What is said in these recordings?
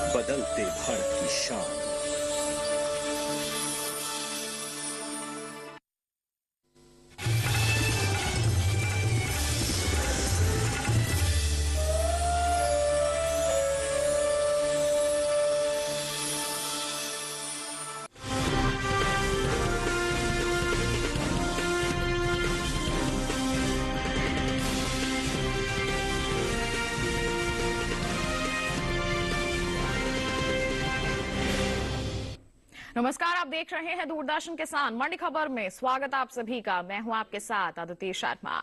बदलते भारत की शान। नमस्कार, आप देख रहे हैं दूरदर्शन किसान मंडी खबर में। स्वागत आप सभी का। मैं हूं आपके साथ अदिति शर्मा।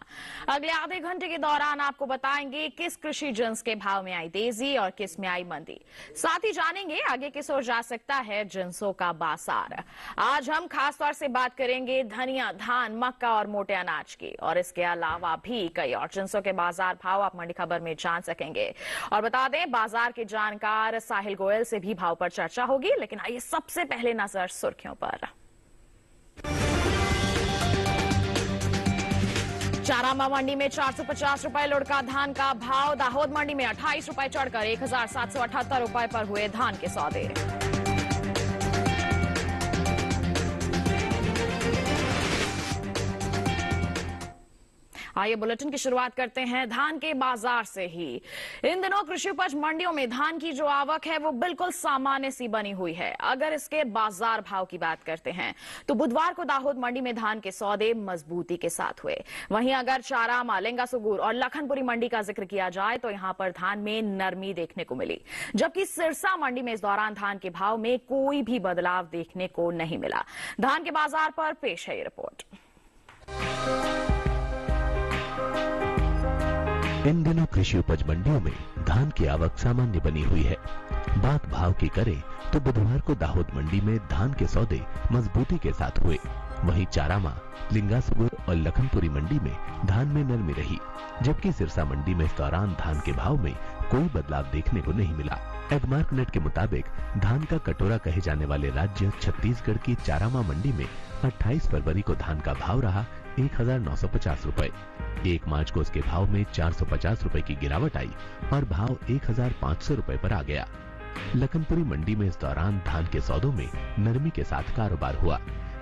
अगले आधे घंटे के दौरान आपको बताएंगे किस कृषि जिन्स के भाव में आई तेजी और किस में आई मंदी। साथ ही जानेंगे आगे किस ओर जा सकता है जिन्सों का बाजार। आज हम खास तौर से बात करेंगे धनिया, धान, मक्का और मोटे अनाज की, और इसके अलावा भी कई और जिन्सों के बाजार भाव आप मंडी खबर में जान सकेंगे। और बता दें, बाजार के जानकार साहिल गोयल से भी भाव पर चर्चा होगी। लेकिन आइए सबसे पहले नजर सुर्खियों पर। चारामा मंडी में 450 रुपए लुढ़का धान का भाव। दाहोद मंडी में 28 रुपए चढ़कर 1778 रुपए पर हुए धान के सौदे। आइए बुलेटिन की शुरुआत करते हैं धान के बाजार से ही। इन दिनों कृषि उपज मंडियों में धान की जो आवक है वो बिल्कुल सामान्य सी बनी हुई है। अगर इसके बाजार भाव की बात करते हैं तो बुधवार को दाहोद मंडी में धान के सौदे मजबूती के साथ हुए। वहीं अगर चारामा, लेंगासुगुर और लखनपुरी मंडी का जिक्र किया जाए तो यहां पर धान में नरमी देखने को मिली, जबकि सिरसा मंडी में इस दौरान धान के भाव में कोई भी बदलाव देखने को नहीं मिला। धान के बाजार पर पेश है ये रिपोर्ट। इन दिनों कृषि उपज मंडियों में धान की आवक सामान्य बनी हुई है। बात भाव की करें तो बुधवार को दाहोद मंडी में धान के सौदे मजबूती के साथ हुए। वहीं चारामा, लिंगासुगुर और लखनपुरी मंडी में धान में नरमी रही, जबकि सिरसा मंडी में इस दौरान धान के भाव में कोई बदलाव देखने को नहीं मिला। एडमार्क नेट के मुताबिक धान का कटोरा कहे जाने वाले राज्य छत्तीसगढ़ की चारामा मंडी में 28 फरवरी को धान का भाव रहा 1950 रुपए। 1 मार्च को उसके भाव में 450 रुपए की गिरावट आई और भाव 1500 रुपए पर आ गया। लखनपुरी मंडी में इस दौरान धान के सौदों में नरमी के साथ कारोबार हुआ।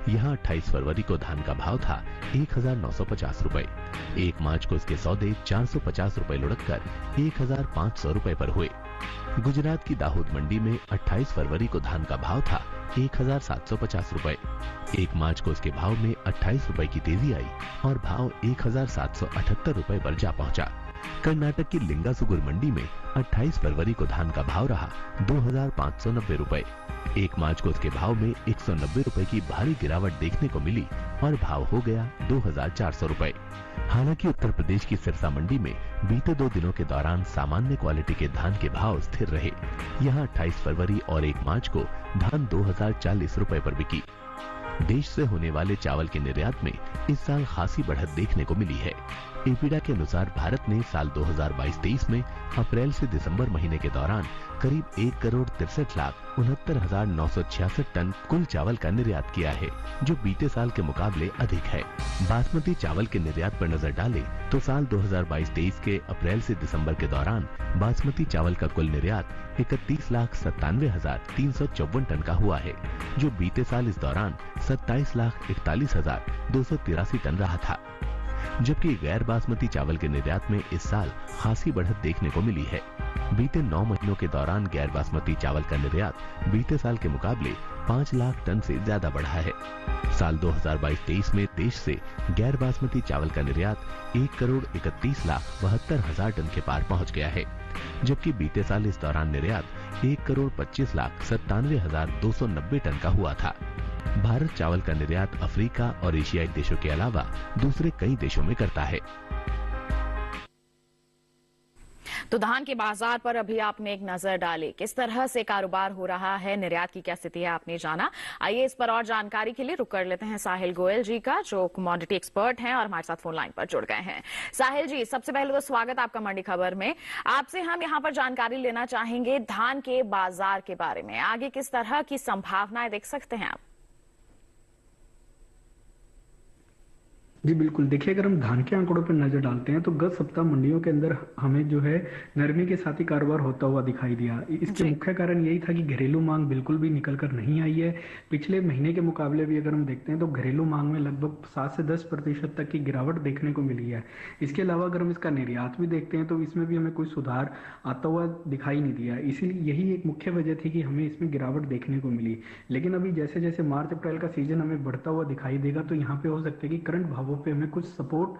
यहाँ 28 फरवरी को धान का भाव था 1950 रुपए। 1 मार्च को इसके सौदे 450 रुपए लुढ़ककर 1500 रुपए पर हुए। गुजरात की दाहोद मंडी में 28 फरवरी को धान का भाव था 1750 रुपए। 1 मार्च को इसके भाव में 28 रुपए की तेजी आई और भाव 1778 रुपए पर जा पहुंचा। कर्नाटक की लिंगासुगुर मंडी में 28 फरवरी को धान का भाव रहा 2590 रुपए। 1 मार्च को इसके भाव में 190 रुपए की भारी गिरावट देखने को मिली और भाव हो गया 2400 रुपए। हालांकि उत्तर प्रदेश की सिरसा मंडी में बीते 2 दिनों के दौरान सामान्य क्वालिटी के धान के भाव स्थिर रहे। यहाँ 28 फरवरी और 1 मार्च को धान 2040 रुपए पर बिकी। देश से होने वाले चावल के निर्यात में इस साल खासी बढ़त देखने को मिली है। एपीडा के अनुसार भारत ने साल 2022-23 में अप्रैल से दिसंबर महीने के दौरान करीब 1,63,69,966 टन कुल चावल का निर्यात किया है, जो बीते साल के मुकाबले अधिक है। बासमती चावल के निर्यात पर नजर डालें तो साल 2022-23 के अप्रैल से दिसंबर के दौरान बासमती चावल का कुल निर्यात 31,97,354 टन का हुआ है, जो बीते साल इस दौरान 27,41,283 टन रहा था। जबकि गैर बासमती चावल के निर्यात में इस साल खासी बढ़त देखने को मिली है। बीते 9 महीनों के दौरान गैर बासमती चावल का निर्यात बीते साल के मुकाबले 5 लाख टन से ज्यादा बढ़ा है। साल 2022-23 में देश से गैर बासमती चावल का निर्यात 1,31,72,000 टन के पार पहुंच गया है, जबकि बीते साल इस दौरान निर्यात 1,25,97,290 टन का हुआ था। भारत चावल का निर्यात अफ्रीका और एशियाई देशों के अलावा दूसरे कई देशों में करता है। तो धान के बाजार पर अभी आपने एक नजर डाली, किस तरह से कारोबार हो रहा है, निर्यात की क्या स्थिति है आपने जाना। आइए इस पर और जानकारी के लिए रुक कर लेते हैं साहिल गोयल जी का, जो कमोडिटी एक्सपर्ट हैं और हमारे साथ फोन लाइन पर जुड़ गए हैं। साहिल जी, सबसे पहले तो स्वागत आपका मंडी खबर में। आपसे हम यहाँ पर जानकारी लेना चाहेंगे धान के बाजार के बारे में। आगे किस तरह की संभावनाएं देख सकते हैं आप? जी बिल्कुल, देखिए अगर हम धान के आंकड़ों पर नज़र डालते हैं तो गत सप्ताह मंडियों के अंदर हमें जो है नरमी के साथ ही कारोबार होता हुआ दिखाई दिया। इसके जी। मुख्य कारण यही था कि घरेलू मांग बिल्कुल भी निकल कर नहीं आई है। पिछले महीने के मुकाबले भी अगर हम देखते हैं तो घरेलू मांग में लगभग 7 से 10% तक की गिरावट देखने को मिली है। इसके अलावा अगर हम इसका निर्यात भी देखते हैं तो इसमें भी हमें कोई सुधार आता हुआ दिखाई नहीं दिया। इसीलिए यही एक मुख्य वजह थी कि हमें इसमें गिरावट देखने को मिली। लेकिन अभी जैसे जैसे मार्च अप्रैल का सीजन हमें बढ़ता हुआ दिखाई देगा तो यहाँ पे हो सकता है कि करंट भावों पे हमें कुछ सपोर्ट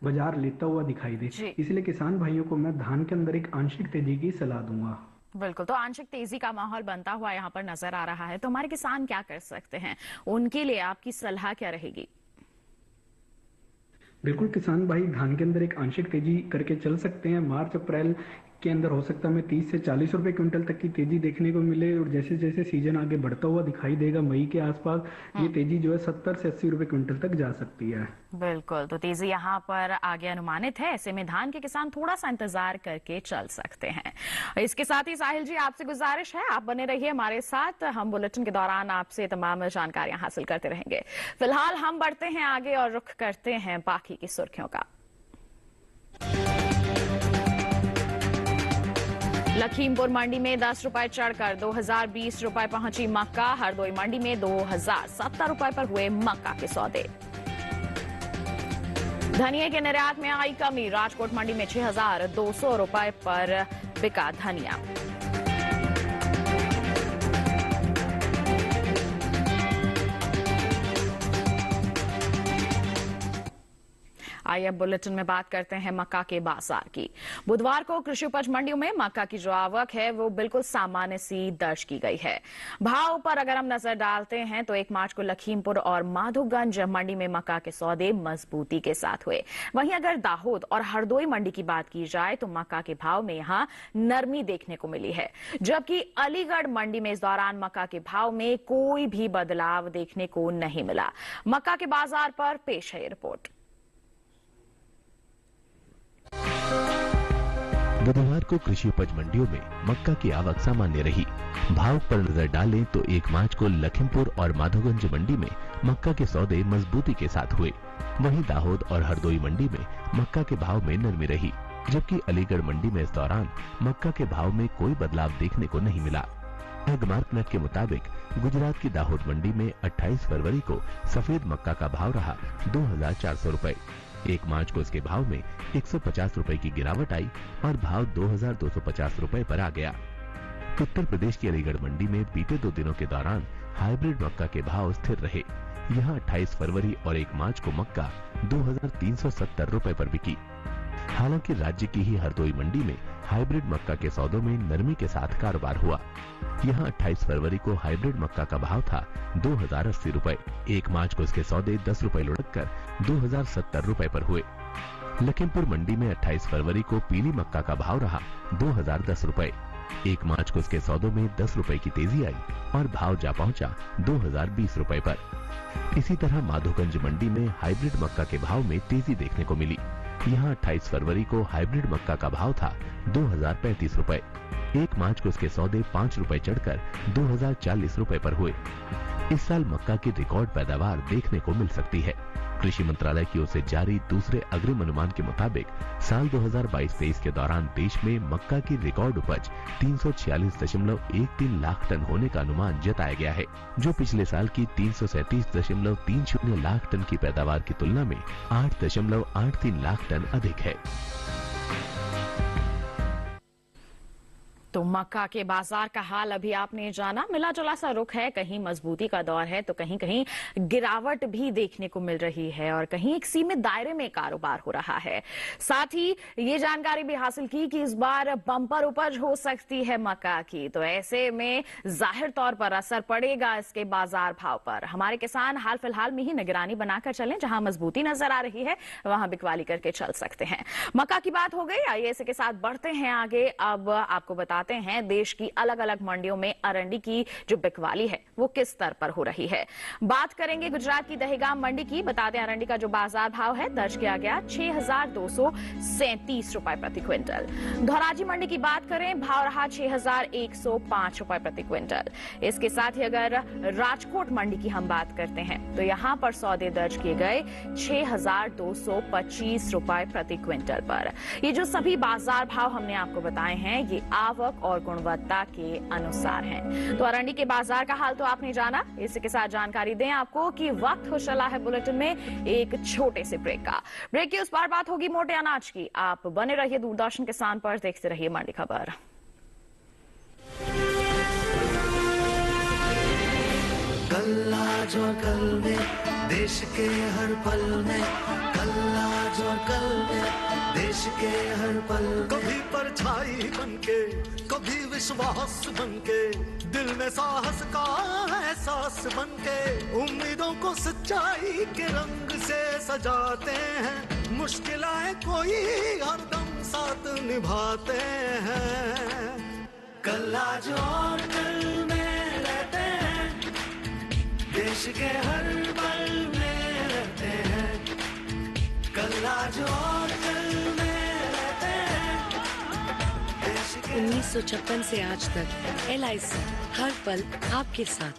बाजार लेता हुआ दिखाई दे। जी। इसलिए किसान भाइयों को मैं धान के अंदर एक आंशिक तेजी की सलाह दूंगा। बिल्कुल, तो आंशिक तेजी का माहौल बनता हुआ यहाँ पर नजर आ रहा है, तो हमारे किसान क्या कर सकते हैं, उनके लिए आपकी सलाह क्या रहेगी? बिल्कुल, किसान भाई धान के अंदर एक आंशिक तेजी करके चल सकते हैं। मार्च अप्रैल के अंदर हो सकता है हमें 30 से 40 रुपए क्विंटल तक की तेजी देखने को मिले और जैसे जैसे सीजन आगे बढ़ता हुआ दिखाई देगा मई के आसपास ये तेजी जो है 70 से 80 रुपए क्विंटल तक जा सकती है। बिल्कुल, तो तेजी यहाँ पर आगे अनुमानित है, ऐसे में धान के किसान थोड़ा सा इंतजार करके चल सकते हैं। इसके साथ ही साहिल जी, आपसे गुजारिश है आप बने रहिए हमारे साथ, हम बुलेटिन के दौरान आपसे तमाम जानकारियां हासिल करते रहेंगे। फिलहाल हम बढ़ते हैं आगे और रुख करते हैं बाकी की सुर्खियों का। लखीमपुर मंडी में 10 रुपए चढ़कर 2020 रुपए पहुंची मक्का। हरदोई मंडी में 2070 रुपए पर हुए मक्का के सौदे। धनिया के निर्यात में आई कमी। राजकोट मंडी में 6200 रुपए पर बिका धनिया। आइए अब बुलेटिन में बात करते हैं मक्का के बाजार की। बुधवार को कृषि उपज मंडियों में मक्का की जो आवक है वो बिल्कुल सामान्य सी दर्ज की गई है। भाव पर अगर हम नजर डालते हैं तो 1 मार्च को लखीमपुर और माधोगंज मंडी में मक्का के सौदे मजबूती के साथ हुए। वहीं अगर दाहोद और हरदोई मंडी की बात की जाए तो मक्का के भाव में यहां नरमी देखने को मिली है, जबकि अलीगढ़ मंडी में इस दौरान मक्का के भाव में कोई भी बदलाव देखने को नहीं मिला। मक्का के बाजार पर पेश है ये रिपोर्ट। बुधवार को कृषि उपज मंडियों में मक्का की आवक सामान्य रही। भाव पर नजर डालें तो 1 मार्च को लखीमपुर और माधोगंज मंडी में मक्का के सौदे मजबूती के साथ हुए। वहीं दाहोद और हरदोई मंडी में मक्का के भाव में नरमी रही, जबकि अलीगढ़ मंडी में इस दौरान मक्का के भाव में कोई बदलाव देखने को नहीं मिला। एग्मार्कनेट के मुताबिक गुजरात की दाहोद मंडी में 28 फरवरी को सफेद मक्का का भाव रहा 2400 रुपए। 1 मार्च को इसके भाव में 150 रुपए की गिरावट आई और भाव 2250 रुपए पर आ गया। उत्तर प्रदेश की अलीगढ़ मंडी में बीते 2 दिनों के दौरान हाइब्रिड मक्का के भाव स्थिर रहे। यहां 28 फरवरी और 1 मार्च को मक्का 2370 रुपए पर बिकी। हालांकि राज्य की ही हरदोई मंडी में हाइब्रिड मक्का के सौदों में नरमी के साथ कारोबार हुआ। यहां 28 फरवरी को हाइब्रिड मक्का का भाव था 2080 रुपए। 1 मार्च को इसके सौदे 10 रुपए लुढ़क कर 2070 रुपए पर हुए। लखीमपुर मंडी में 28 फरवरी को पीली मक्का का भाव रहा 2010 रुपए। 1 मार्च को इसके सौदों में 10 रुपए की तेजी आई और भाव जा पहुंचा 2020 रुपए पर। इसी तरह माधोगंज मंडी में हाइब्रिड मक्का के भाव में तेजी देखने को मिली। यहाँ 28 फरवरी को हाइब्रिड मक्का का भाव था 2035 रुपए। 1 मार्च को इसके सौदे 5 रुपए चढ़कर 2040 रुपए पर हुए। इस साल मक्का की रिकॉर्ड पैदावार देखने को मिल सकती है। कृषि मंत्रालय की ओर से जारी दूसरे अग्रिम अनुमान के मुताबिक साल 2022-23 के दौरान देश में मक्का की रिकॉर्ड उपज 346.13 लाख टन होने का अनुमान जताया गया है, जो पिछले साल की 337.30 लाख टन की पैदावार की तुलना में 8.83 लाख टन अधिक है। तो मक्का के बाजार का हाल अभी आपने जाना, मिला जुला सा रुख है, कहीं मजबूती का दौर है तो कहीं कहीं गिरावट भी देखने को मिल रही है और कहीं एक सीमित दायरे में कारोबार हो रहा है। साथ ही ये जानकारी भी हासिल की कि इस बार बम्पर उपज हो सकती है मक्का की, तो ऐसे में जाहिर तौर पर असर पड़ेगा इसके बाजार भाव पर। हमारे किसान हाल फिलहाल में ही निगरानी बनाकर चलें, जहां मजबूती नजर आ रही है वहां बिकवाली करके चल सकते हैं। मक्का की बात हो गई, आइए इसी के साथ बढ़ते हैं आगे। अब आपको बताते बताते हैं देश की अलग अलग मंडियों में अरंडी की जो बिकवाली है वो किस स्तर पर हो रही है। बात करेंगे गुजरात की दहेगाम मंडी की। बता दें अरंडी का जो बाजार भाव है दर्ज किया गया 6,237 रुपए प्रति क्विंटल। धोराजी मंडी की बात करें, भाव रहा 6,105 रुपए प्रति क्विंटल। इसके साथ ही अगर राजकोट मंडी की हम बात करते हैं तो यहां पर सौदे दर्ज किए गए 6,225 रुपए प्रति क्विंटल पर। ये जो सभी बाजार भाव हमने आपको बताए हैं ये आवक और गुणवत्ता के अनुसार हैं। तो अरंडी के बाजार का हाल तो आपने जाना। इसी के साथ जानकारी दें आपको कि वक्त हो चला है बुलेटिन में एक छोटे से ब्रेक का। ब्रेक की उस पार बात होगी मोटे अनाज की। आप बने रहिए दूरदर्शन किसान पर, देखते रहिए मंडी खबर। कल आज और कल में देश के हर पल में, कल आज और कल में देश के हर पल, कभी परछाई बनके कभी विश्वास बनके, दिल में साहस का एहसास बनके, उम्मीदों को सच्चाई के रंग से सजाते हैं, मुश्किलें कोई हरदम साथ निभाते हैं। कल आज और कल में रहते हैं, देश के हर पल में रहते हैं, कल आज और कल में रहते हैं, देश के 1956 से आज तक LIC हर पल आपके साथ।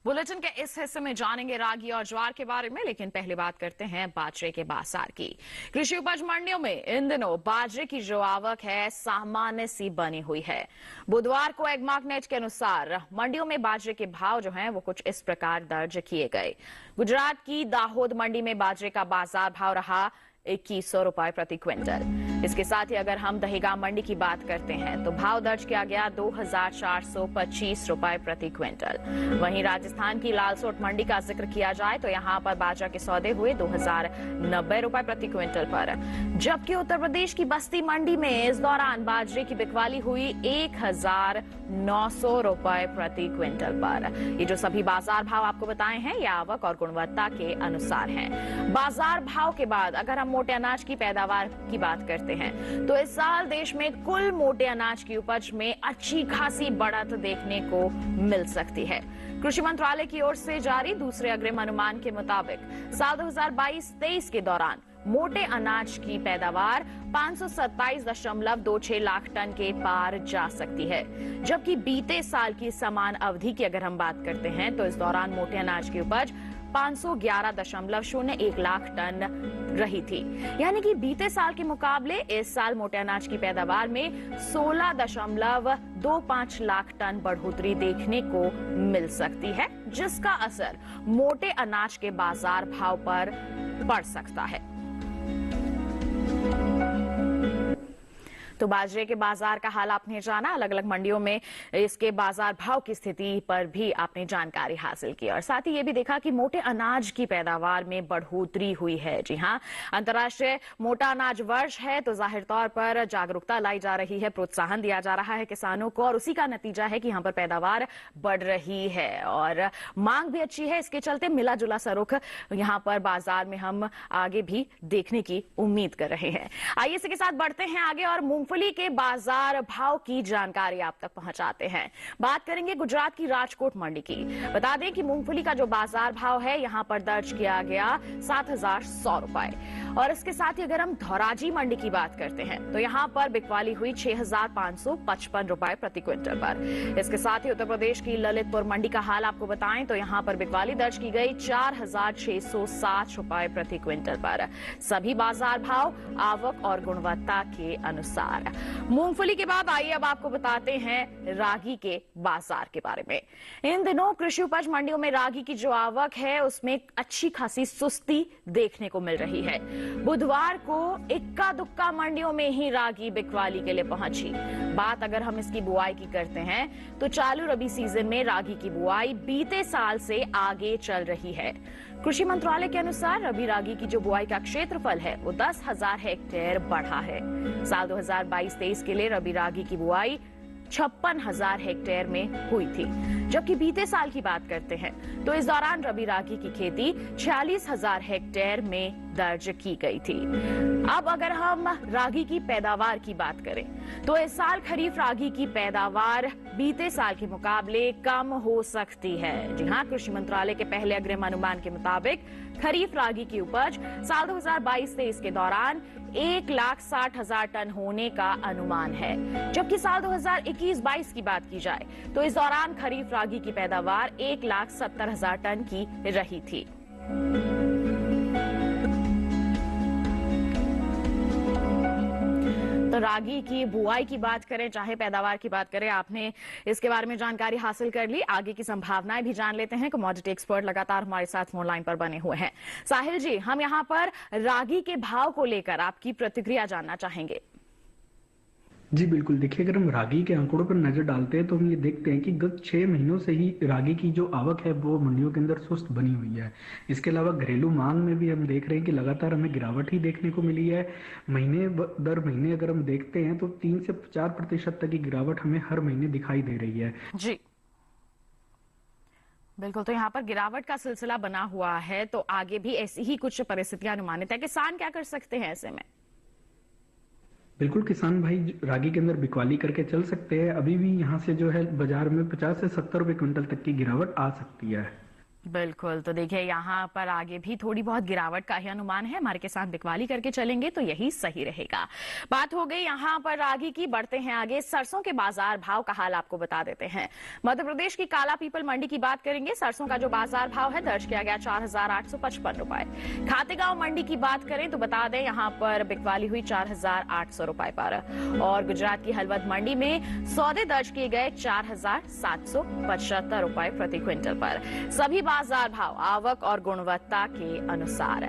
बुलेटिन के इस हिस्से में जानेंगे रागी और ज्वार के बारे में, लेकिन पहले बात करते हैं बाजरे के बाजार की। कृषि उपज मंडियों में इन दिनों बाजरे की जो आवक है सामान्य सी बनी हुई है। बुधवार को एग्मार्कनेट के अनुसार मंडियों में बाजरे के भाव जो हैं वो कुछ इस प्रकार दर्ज किए गए। गुजरात की दाहोद मंडी में बाजरे का बाजार भाव रहा 2100 रुपए प्रति क्विंटल। इसके साथ ही अगर हम दहेगाम मंडी की बात करते हैं तो भाव दर्ज किया गया 2,425 रुपए प्रति क्विंटल। वहीं राजस्थान की लालसोट मंडी का जिक्र किया जाए तो यहां पर बाजरा के सौदे हुए 2,090 रुपए प्रति क्विंटल पर, जबकि उत्तर प्रदेश की बस्ती मंडी में इस दौरान बाजरे की बिकवाली हुई 1,900 रुपए प्रति क्विंटल पर। ये जो सभी बाजार भाव आपको बताए हैं ये आवक और गुणवत्ता के अनुसार हैं। बाजार भाव के बाद अगर हम मोटे अनाज की पैदावार की बात करते हैं तो इस साल देश में कुल मोटे अनाज की उपज में अच्छी खासी बढ़त देखने को मिल सकती है। कृषि मंत्रालय की ओर से जारी दूसरे अग्रिम अनुमान के मुताबिक साल 2022-23 के दौरान मोटे अनाज की पैदावार 527.26 लाख टन के पार जा सकती है, जबकि बीते साल की समान अवधि की अगर हम बात करते हैं तो इस दौरान मोटे अनाज की उपज 511.01 लाख टन रही थी। यानी कि बीते साल के मुकाबले इस साल मोटे अनाज की पैदावार में 16.25 लाख टन बढ़ोतरी देखने को मिल सकती है, जिसका असर मोटे अनाज के बाजार भाव पर पड़ सकता है। तो बाजरे के बाजार का हाल आपने जाना। अलग अलग मंडियों में इसके बाजार भाव की स्थिति पर भी आपने जानकारी हासिल की और साथ ही ये भी देखा कि मोटे अनाज की पैदावार में बढ़ोतरी हुई है। जी हां, अंतर्राष्ट्रीय मोटा अनाज वर्ष है तो जाहिर तौर पर जागरूकता लाई जा रही है, प्रोत्साहन दिया जा रहा है किसानों को और उसी का नतीजा है कि यहाँ पर पैदावार बढ़ रही है और मांग भी अच्छी है। इसके चलते मिला जुला सा रुख यहाँ पर बाजार में हम आगे भी देखने की उम्मीद कर रहे हैं। आइए इसी के साथ बढ़ते हैं आगे और मूंगफली के बाजार भाव की जानकारी आप तक पहुंचाते हैं। बात करेंगे गुजरात की राजकोट मंडी की। बता दें कि मूंगफली का जो बाजार भाव है यहां पर दर्ज किया गया 7,100 रुपए और इसके साथ ही अगर हम धोराजी मंडी की बात करते हैं तो यहां पर बिकवाली हुई 6,555 रुपए प्रति क्विंटल पर। इसके साथ ही उत्तर प्रदेश की ललितपुर मंडी का हाल आपको बताएं तो यहां पर बिकवाली दर्ज की गई 4,660 रुपए प्रति क्विंटल पर। सभी बाजार भाव आवक और गुणवत्ता के अनुसार। मूंगफली के बाद आइए अब आपको बताते हैं रागी के बाजार के बारे में। इन दिनों कृषि उपज मंडियों में रागी की जो आवक है उसमें अच्छी खासी सुस्ती देखने को मिल रही है। बुधवार को इक्का दुक्का मंडियों में ही रागी बिकवाली के लिए पहुंची। बात अगर हम इसकी बुआई की करते हैं तो चालू रबी सीजन में रागी की बुआई बीते साल से आगे चल रही है। कृषि मंत्रालय के अनुसार रबी रागी की जो बुआई का क्षेत्रफल है वो 10,000 हेक्टेयर बढ़ा है। साल 2022-23 के लिए रबी रागी की बुआई 56,000 हेक्टेयर में हुई थी, जबकि बीते साल की बात करते हैं तो इस दौरान रबी रागी की खेती 46,000 हेक्टेयर में दर्ज की गई थी। अब अगर हम रागी की पैदावार की बात करें तो इस साल खरीफ रागी की पैदावार बीते साल के मुकाबले कम हो सकती है। जी हां, कृषि मंत्रालय के पहले अग्रिम अनुमान के मुताबिक खरीफ रागी की उपज साल 2022-23 के दौरान 1,60,000 टन होने का अनुमान है, जबकि साल 2021-22 की बात की जाए तो इस दौरान खरीफ रागी की पैदावार 1,70,000 टन की रही थी। तो रागी की बुआई की बात करें चाहे पैदावार की बात करें, आपने इसके बारे में जानकारी हासिल कर ली। आगे की संभावनाएं भी जान लेते हैं। कमोडिटी एक्सपर्ट लगातार हमारे साथ फोन लाइन पर बने हुए हैं। साहिल जी, हम यहां पर रागी के भाव को लेकर आपकी प्रतिक्रिया जानना चाहेंगे। जी बिल्कुल, देखिए अगर हम रागी के आंकड़ों पर नजर डालते हैं तो हम ये देखते हैं कि गत 6 महीनों से ही रागी की जो आवक है वो मंडियों के अंदर सुस्त बनी हुई है। इसके अलावा घरेलू मांग में भी हम देख रहे हैं कि लगातार हमें गिरावट ही देखने को मिली है। महीने दर महीने अगर हम देखते हैं तो 3 से 4% तक की गिरावट हमें हर महीने दिखाई दे रही है। जी बिल्कुल, तो यहाँ पर गिरावट का सिलसिला बना हुआ है, तो आगे भी ऐसी ही कुछ परिस्थितियां अनुमानित है। किसान क्या कर सकते हैं ऐसे में? बिल्कुल, किसान भाई रागी के अंदर बिकवाली करके चल सकते हैं। अभी भी यहाँ से जो है बाजार में 50 से 70 रुपए क्विंटल तक की गिरावट आ सकती है। बिल्कुल, तो देखिए यहाँ पर आगे भी थोड़ी बहुत गिरावट का ही अनुमान है। हमारे किसान बिकवाली करके चलेंगे तो यही सही रहेगा। बात हो गई यहाँ पर रागी की, बढ़ते हैं आगे। सरसों के बाजार भाव का हाल आपको बता देते हैं। मध्य प्रदेश की काला पीपल मंडी की बात करेंगे। सरसों का जो बाजार भाव है दर्ज किया गया 4,855 रुपए। खातेगांव मंडी की बात करें तो बता दें यहाँ पर बिकवाली हुई 4,800 रुपए पर, और गुजरात की हलवद मंडी में सौदे दर्ज किए गए 4,775 रुपए प्रति क्विंटल पर। सभी बाजार भाव आवक और गुणवत्ता के अनुसार।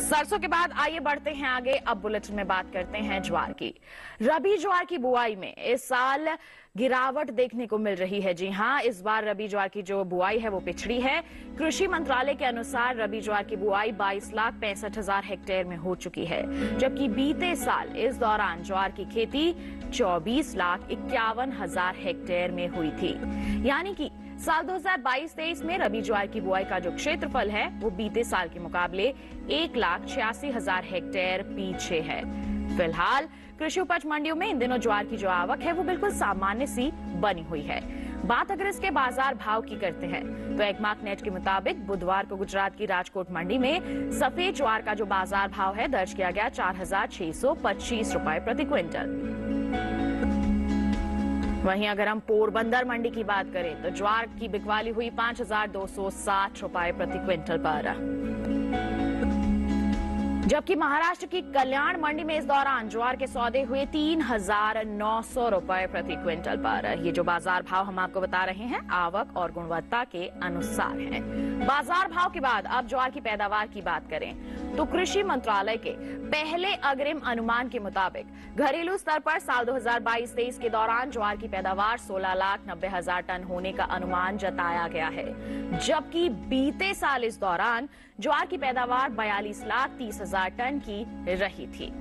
सरसों के बाद आइए बढ़ते हैं आगे। अब बुलेटिन में बात करते हैं ज्वार की। रबी ज्वार की बुआई में इस साल गिरावट देखने को मिल रही है। जी हां, इस बार रबी ज्वार की जो बुआई है वो पिछड़ी है। कृषि मंत्रालय के अनुसार रबी ज्वार की बुआई 22,65,000 हेक्टेयर में हो चुकी है, जबकि बीते साल इस दौरान ज्वार की खेती 24,51,000 हेक्टेयर में हुई थी। यानी कि साल 2022-23 में रबी ज्वार की बुआई का जो क्षेत्रफल है वो बीते साल के मुकाबले 1,86,000 हेक्टेयर पीछे है। फिलहाल कृषि उपज मंडियों में इन दिनों ज्वार की जो आवक है वो बिल्कुल सामान्य सी बनी हुई है। बात अगर इसके बाजार भाव की करते हैं तो एगमार्क नेट के मुताबिक बुधवार को गुजरात की राजकोट मंडी में सफेद ज्वार का जो बाजार भाव है दर्ज किया गया 4,625 रुपए प्रति क्विंटल। वहीं अगर हम पोरबंदर मंडी की बात करें तो ज्वार की बिकवाली हुई 5,260 रुपए प्रति क्विंटल पर, जबकि महाराष्ट्र की कल्याण मंडी में इस दौरान ज्वार के सौदे हुए 3,900 रुपए प्रति क्विंटल पर। ये जो बाजार भाव हम आपको बता रहे हैं आवक और गुणवत्ता के अनुसार हैं। बाजार भाव के बाद अब ज्वार की पैदावार की बात करें तो कृषि मंत्रालय के पहले अग्रिम अनुमान के मुताबिक घरेलू स्तर पर साल 2022-23 के दौरान ज्वार की पैदावार 16,90,000 टन होने का अनुमान जताया गया है, जबकि बीते साल इस दौरान ज्वार की पैदावार 42,30,000 टन की रही थी।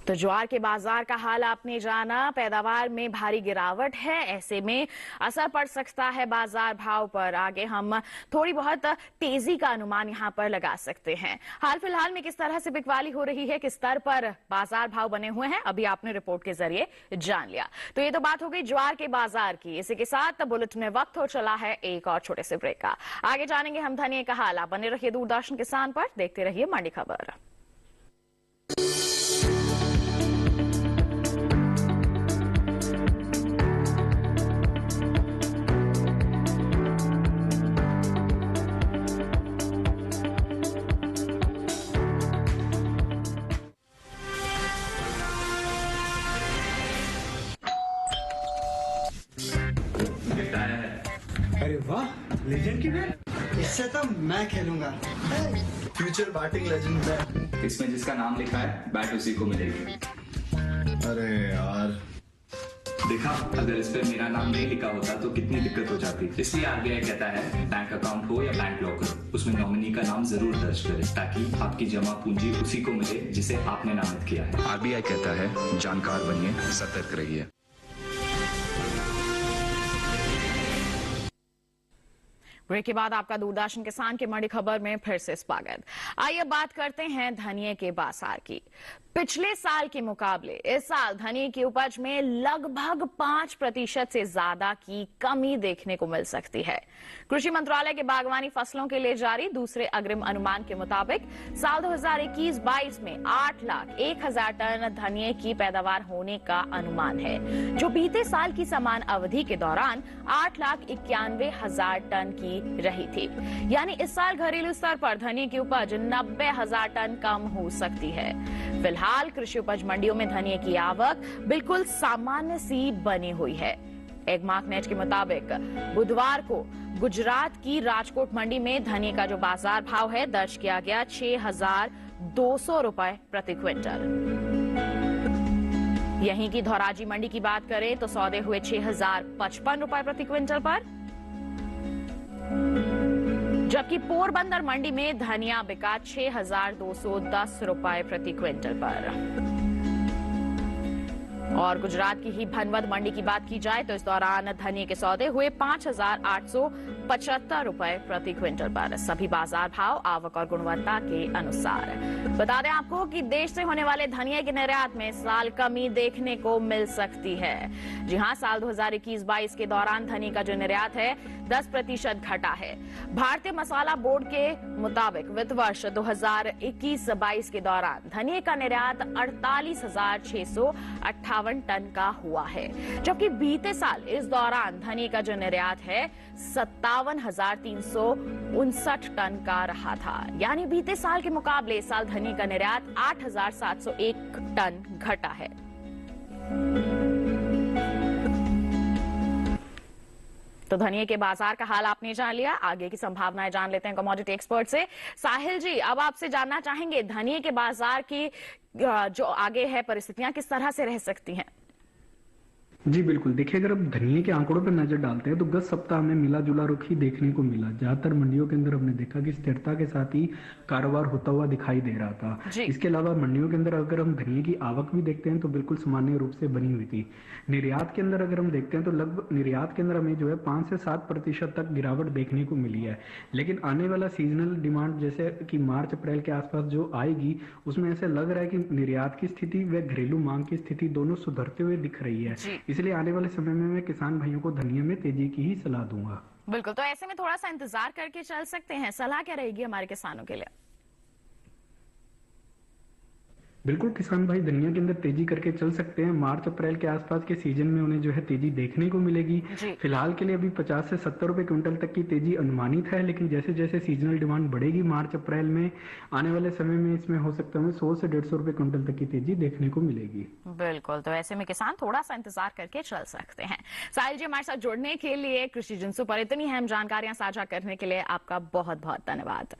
तो ज्वार के बाजार का हाल आपने जाना। पैदावार में भारी गिरावट है, ऐसे में असर पड़ सकता है बाजार भाव पर। आगे हम थोड़ी बहुत तेजी का अनुमान यहां पर लगा सकते हैं। हाल फिलहाल में किस तरह से बिकवाली हो रही है, किस स्तर पर बाजार भाव बने हुए हैं, अभी आपने रिपोर्ट के जरिए जान लिया। तो ये तो बात हो गई ज्वार के बाजार की। इसी के साथ बुलेटिन में वक्त हो चला है एक और छोटे से ब्रेक का। आगे जानेंगे हम धनिया का हाल। आप बने रहिए दूरदर्शन किसान पर, देखते रहिए मंडी खबर। अरे वाह, लेजेंड की बैट। इससे तो मैं खेलूंगा। फ्यूचर बैटिंग लेजेंड मैं। इसमें जिसका नाम लिखा है बैट उसी को मिलेगी। अरे यार, देखा, अगर इस पे मेरा नाम नहीं लिखा होता तो कितनी दिक्कत हो जाती। इसलिए आरबीआई कहता है बैंक अकाउंट हो या बैंक लॉकर, उसमें नॉमिनी का नाम जरूर दर्ज करें ताकि आपकी जमा पूंजी उसी को मिले जिसे आपने नामित किया है। आरबीआई कहता है जानकार बनिए, सतर्क रहिए। ब्रेक के बाद आपका दूरदर्शन किसान की मंडी खबर में फिर से स्वागत। आइए बात करते हैं धनिये के बाजार की। पिछले साल के मुकाबले इस साल धनिये की उपज में लगभग 5% से ज्यादा की कमी देखने को मिल सकती है। कृषि मंत्रालय के बागवानी फसलों के लिए जारी दूसरे अग्रिम अनुमान के मुताबिक साल 2021-22 में 8,01,000 टन धनिये की पैदावार होने का अनुमान है, जो बीते साल की समान अवधि के दौरान 8,91,000 टन की रही थी। यानी इस साल घरेलू स्तर पर धनिये की उपज 90,000 टन कम हो सकती है। फिलहाल कृषि उपज मंडियों में धनिये की आवक बिल्कुल सामान्य सी बनी हुई है। एगमार्कनेट के मुताबिक बुधवार को गुजरात की राजकोट मंडी में धनिये का जो बाजार भाव है दर्ज किया गया 6,200 रुपए प्रति क्विंटल। यहीं की धोराजी मंडी की बात करें तो सौदे हुए 6,055 रुपए प्रति क्विंटल पर, जबकि पोरबंदर मंडी में धनिया बिका 6,210 रुपए प्रति क्विंटल पर। और गुजरात की ही भनवद मंडी की बात की जाए तो इस दौरान धनिये के सौदे हुए 5,875 रुपए प्रति क्विंटल पर। सभी बाजार भाव आवक और गुणवत्ता के अनुसार। बता दें आपको कि देश से होने वाले धनिये के निर्यात में इस साल कमी देखने को मिल सकती है। जी हां, साल 2021-22 के दौरान धनिये का जो निर्यात है 10% घटा है। भारतीय मसाला बोर्ड के मुताबिक वित्त वर्ष 2021-22 के दौरान धनिये का निर्यात 48,658 टन का हुआ है, जबकि बीते साल इस दौरान धनिये का जो निर्यात है 57,359 टन का रहा था। यानी बीते साल के मुकाबले इस साल धनिये का निर्यात 8,701 टन घटा है। तो धनिये के बाजार का हाल आपने जान लिया, आगे की संभावनाएं जान लेते हैं कमोडिटी एक्सपर्ट से। साहिल जी, अब आपसे जानना चाहेंगे धनिये के बाजार की जो आगे है परिस्थितियां किस तरह से रह सकती हैं? जी बिल्कुल, देखिए अगर हम धनिये के आंकड़ों पर नजर डालते हैं तो गत सप्ताह में मिला जुला रुख ही देखने को मिला। ज्यादातर मंडियों के अंदर हमने देखा कि स्थिरता के साथ ही कारोबार होता हुआ दिखाई दे रहा था। इसके अलावा मंडियों के अंदर अगर हम धनिये की आवक भी देखते हैं तो बिल्कुल सामान्य रूप से बनी हुई थी। निर्यात के अंदर अगर हम देखते हैं तो लगभग निर्यात के अंदर हमें जो है 5 से 7% तक गिरावट देखने को मिली है। लेकिन आने वाला सीजनल डिमांड जैसे कि मार्च अप्रैल के आसपास जो आएगी उसमें ऐसे लग रहा है कि निर्यात की स्थिति व घरेलू मांग की स्थिति दोनों सुधरते हुए दिख रही है। इसलिए आने वाले समय में मैं किसान भाइयों को धनिये में तेजी की ही सलाह दूंगा। बिल्कुल, तो ऐसे में थोड़ा सा इंतजार करके चल सकते हैं। सलाह क्या रहेगी हमारे किसानों के लिए? बिल्कुल, किसान भाई धनिया के अंदर तेजी करके चल सकते हैं। मार्च अप्रैल के आसपास के सीजन में उन्हें जो है तेजी देखने को मिलेगी। फिलहाल के लिए अभी 50 से 70 रुपए क्विंटल तक की तेजी अनुमानित है, लेकिन जैसे जैसे सीजनल डिमांड बढ़ेगी मार्च अप्रैल में आने वाले समय में इसमें हो सकता है 100 से 150 रुपए क्विंटल तक की तेजी देखने को मिलेगी। बिल्कुल, तो ऐसे में किसान थोड़ा सा इंतजार करके चल सकते हैं। साहिल जी, हमारे साथ जुड़ने के लिए, कृषि जिंसों पर इतनी अहम जानकारियां साझा करने के लिए आपका बहुत बहुत धन्यवाद।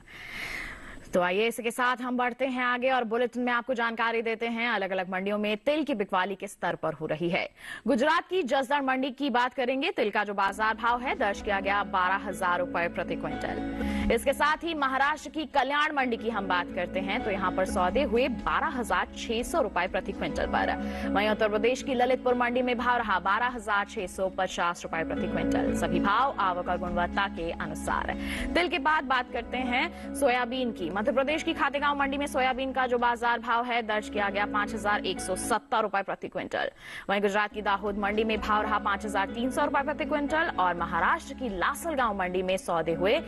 तो आइए इसके साथ हम बढ़ते हैं आगे और बुलेटिन में आपको जानकारी देते हैं अलग अलग मंडियों में तिल की बिकवाली किस स्तर पर हो रही है। गुजरात की जसदण मंडी की बात करेंगे। तिल का जो बाजार भाव है दर्ज किया गया 12,000 रुपए प्रति क्विंटल। इसके साथ ही महाराष्ट्र की कल्याण मंडी की हम बात करते हैं तो यहाँ पर सौदे हुए 12,600 रुपए प्रति क्विंटल पर। वहीं उत्तर प्रदेश की ललितपुर मंडी में भाव रहा 12,650 रुपए प्रति क्विंटल। सभी भाव आवक और गुणवत्ता के अनुसार। तिल के बाद बात करते हैं सोयाबीन की। मध्य प्रदेश की खातेगांव मंडी में सोयाबीन का जो बाजार भाव है दर्ज किया गया 5,170 रुपए प्रति क्विंटल। वहीं गुजरात की दाहोद मंडी में भाव रहा 5,300 रुपए प्रति क्विंटल और महाराष्ट्र की लासलगांव मंडी में सौदे हुए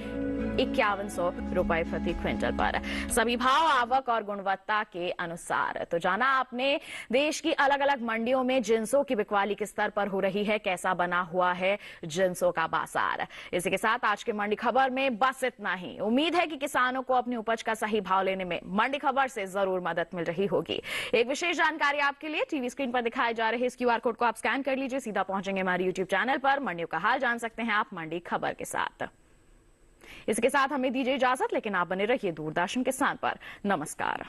5,100 रुपए प्रति क्विंटल पर। सभी भाव आवक और गुणवत्ता के अनुसार। तो जाना आपने देश की अलग अलग मंडियों में जिंसों की बिकवाली किस स्तर पर हो रही है, कैसा बना हुआ है जिंसों का बाजार। इसी के साथ आज के मंडी खबर में बस इतना ही। उम्मीद है कि किसानों को अपनी उपज का सही भाव लेने में मंडी खबर से जरूर मदद मिल रही होगी। एक विशेष जानकारी आपके लिए, टीवी स्क्रीन पर दिखाए जा रहे इस QR कोड को आप स्कैन कर लीजिए, सीधा पहुंचेंगे हमारे YouTube चैनल पर। मंडियों का हाल जान सकते हैं आप मंडी खबर के साथ। इसके साथ हमें दीजिए इजाजत, लेकिन आप बने रहिए दूरदर्शन किसान पर। नमस्कार।